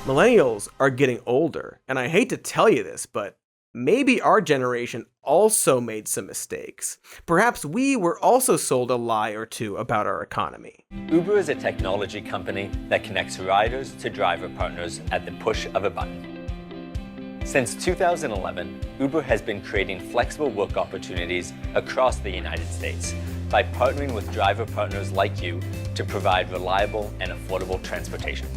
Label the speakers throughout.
Speaker 1: Millennials are getting older, and I hate to tell you this, but maybe our generation also made some mistakes. Perhaps we were also sold a lie or two about our economy.
Speaker 2: Uber is a technology company that connects riders to driver partners at the push of a button. Since 2011, Uber has been creating flexible work opportunities across the United States by partnering with driver partners like you to provide reliable and affordable transportation.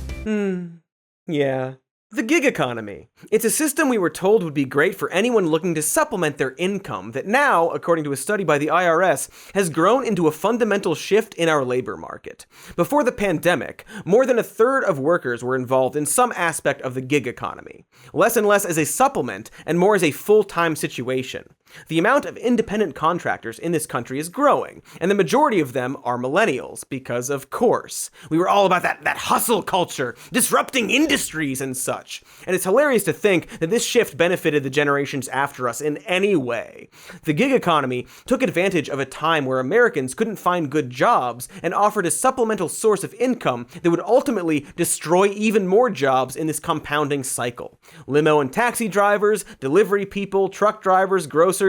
Speaker 1: Yeah. The gig economy. It's a system we were told would be great for anyone looking to supplement their income that now, according to a study by the IRS, has grown into a fundamental shift in our labor market. Before the pandemic, more than a third of workers were involved in some aspect of the gig economy. Less and less as a supplement and more as a full-time situation. The amount of independent contractors in this country is growing, and the majority of them are millennials, because of course, we were all about that hustle culture, disrupting industries and such. And it's hilarious to think that this shift benefited the generations after us in any way. The gig economy took advantage of a time where Americans couldn't find good jobs and offered a supplemental source of income that would ultimately destroy even more jobs in this compounding cycle. Limo and taxi drivers, delivery people, truck drivers, grocers,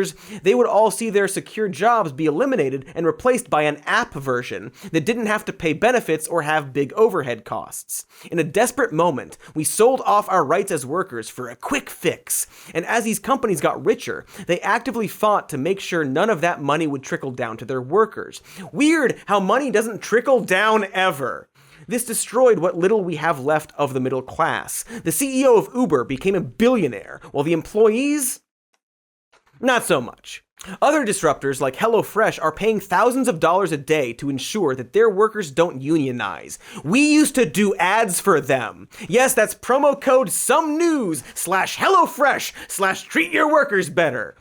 Speaker 1: they would all see their secure jobs be eliminated and replaced by an app version that didn't have to pay benefits or have big overhead costs. In a desperate moment, we sold off our rights as workers for a quick fix, and as these companies got richer, they actively fought to make sure none of that money would trickle down to their workers. Weird how money doesn't trickle down ever. This destroyed what little we have left of the middle class. The CEO of Uber became a billionaire, while the employees, not so much. Other disruptors like HelloFresh are paying thousands of dollars a day to ensure that their workers don't unionize. We used to do ads for them. Yes, that's promo code SOMENEWS/HelloFresh/treat your workers better.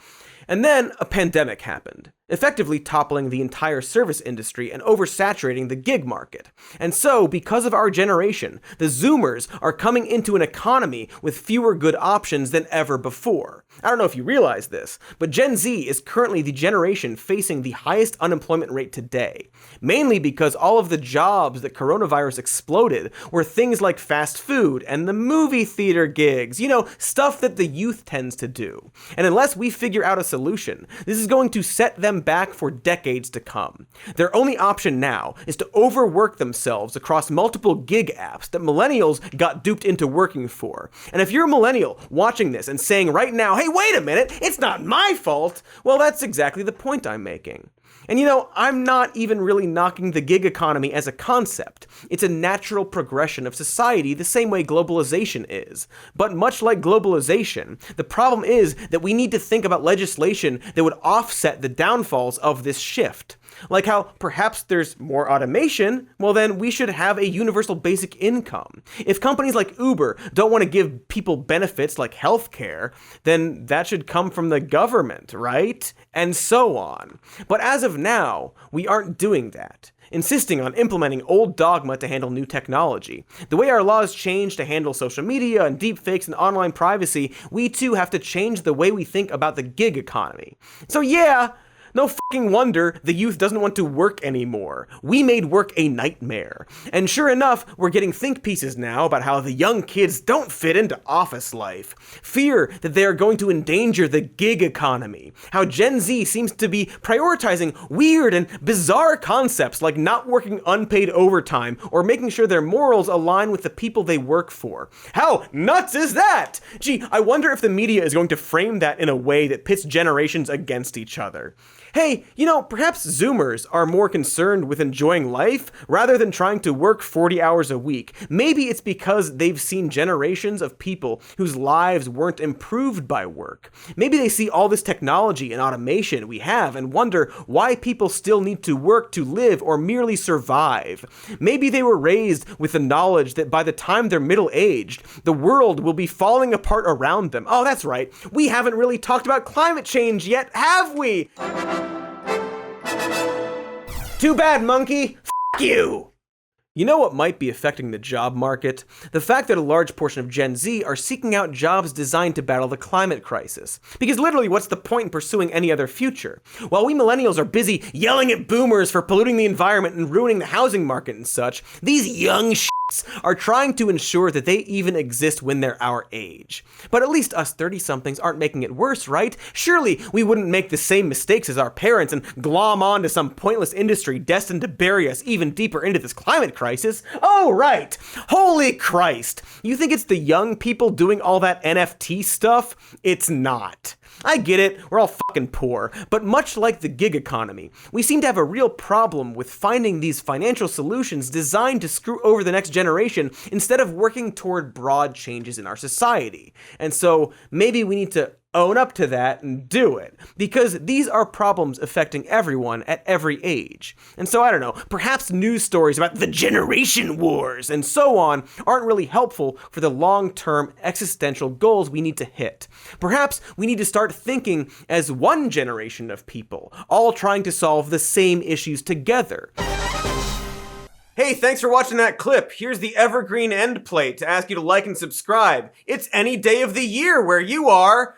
Speaker 1: And then a pandemic happened, effectively toppling the entire service industry and oversaturating the gig market. And so, because of our generation, the Zoomers are coming into an economy with fewer good options than ever before. I don't know if you realize this, but Gen Z is currently the generation facing the highest unemployment rate today, mainly because all of the jobs that coronavirus exploded were things like fast food and the movie theater gigs, stuff that the youth tends to do. And unless we figure out a solution, this is going to set them back for decades to come. Their only option now is to overwork themselves across multiple gig apps that millennials got duped into working for. And if you're a millennial watching this and saying right now, hey, wait a minute, it's not my fault, well, that's exactly the point I'm making. And I'm not even really knocking the gig economy as a concept. It's a natural progression of society the same way globalization is. But much like globalization, the problem is that we need to think about legislation that would offset the downfalls of this shift. Like how perhaps there's more automation, well then we should have a universal basic income. If companies like Uber don't want to give people benefits like healthcare, then that should come from the government, right? And so on. But as of now, we aren't doing that, insisting on implementing old dogma to handle new technology. The way our laws change to handle social media and deepfakes and online privacy, we too have to change the way we think about the gig economy. So yeah, no fucking wonder the youth doesn't want to work anymore. We made work a nightmare. And sure enough, we're getting think pieces now about how the young kids don't fit into office life. Fear that they are going to endanger the gig economy. How Gen Z seems to be prioritizing weird and bizarre concepts like not working unpaid overtime or making sure their morals align with the people they work for. How nuts is that? Gee, I wonder if the media is going to frame that in a way that pits generations against each other. Hey, perhaps Zoomers are more concerned with enjoying life rather than trying to work 40 hours a week. Maybe it's because they've seen generations of people whose lives weren't improved by work. Maybe they see all this technology and automation we have and wonder why people still need to work to live or merely survive. Maybe they were raised with the knowledge that by the time they're middle-aged, the world will be falling apart around them. Oh, that's right. We haven't really talked about climate change yet, have we? Too bad, monkey. F*** you. You know what might be affecting the job market? The fact that a large portion of Gen Z are seeking out jobs designed to battle the climate crisis. Because literally, what's the point in pursuing any other future? While we millennials are busy yelling at boomers for polluting the environment and ruining the housing market and such, these young are trying to ensure that they even exist when they're our age. But at least us 30-somethings aren't making it worse, right? Surely we wouldn't make the same mistakes as our parents and glom on to some pointless industry destined to bury us even deeper into this climate crisis. Oh, right! Holy Christ! You think it's the young people doing all that NFT stuff? It's not. I get it, we're all fucking poor, but much like the gig economy, we seem to have a real problem with finding these financial solutions designed to screw over the next generation instead of working toward broad changes in our society. And so maybe we need to own up to that and do it, because these are problems affecting everyone at every age. And so I don't know, perhaps news stories about the generation wars and so on aren't really helpful for the long-term existential goals we need to hit. Perhaps we need to start thinking as one generation of people, all trying to solve the same issues together. Hey, thanks for watching that clip. Here's the evergreen end plate to ask you to like and subscribe. It's any day of the year where you are.